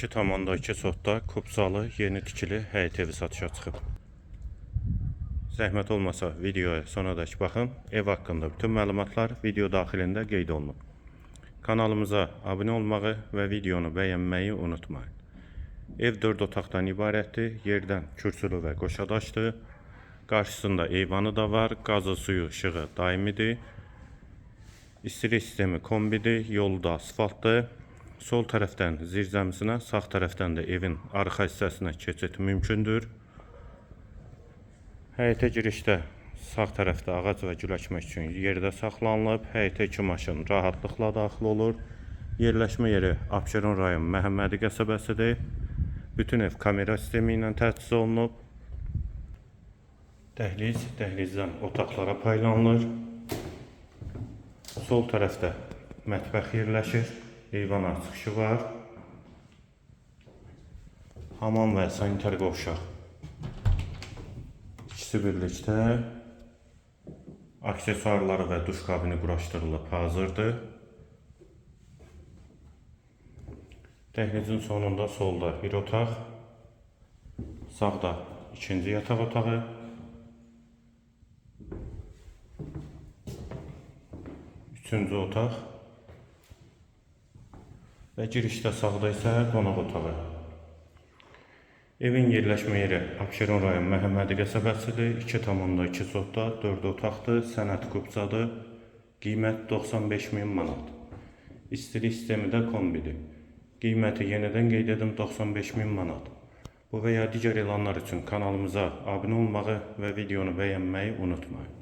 2,2 sotda kubsalı yeni tikili həyət evi satışa çıxıb. Zəhmət olmasa videoya sonadək baxın. Ev haqqında bütün məlumatlar video daxilində qeyd olunub. Kanalımıza abunə olmağı və videonu bəyənməyi unutmayın. Ev 4 otaqdan ibarətdir. Yerdən kürsülü və qoşadaşdır. Qarşısında eyvanı da var. Qazı, suyu, işığı daimidir. İstilik sistemi kombidir. Yolu da asfaltdır. Sol tərəfdən zirzəmisinə, sağ tərəfdən də evin arxa hissəsinə keçid mümkündür. Həyətə girişdə sağ tərəfdə ağac və gül əkmək üçün yerdə saxlanılıb. Həyətə 2 maşın rahatlıqla daxil olur. Yerləşmə yeri Abşeron rayon Məhəmmədi qəsəbəsidir. Bütün ev kamera sistemi ilə təchiz olunub. Dəhlizdən otaqlara paylanılır. Sol tərəfdə mətbəx yerləşir. Eyvana çıxışı var. Hamam və sanitar qovşaq. İkisi birlikdə. Aksesuarları və duş kabini quraşdırılıb hazırdır. Dəhlizin sonunda solda bir otaq. Sağda ikinci yataq otağı. Üçüncü otaq. Və girişdə sağda isə qonaq otağı. Evin yerləşmə yeri Abşeron rayon Məhəmmədi qəsəbəsidir. 2,2 sotda 4 otaqdır. Sənəd kubsadır. Qiymət 95.000 manat. İstilik sistemi də kombidir. Qiyməti yenidən qeyd edim 95.000 manat. Bu və ya digər elanlar üçün kanalımıza abunə olmağı və videonu bəyənməyi unutmayın.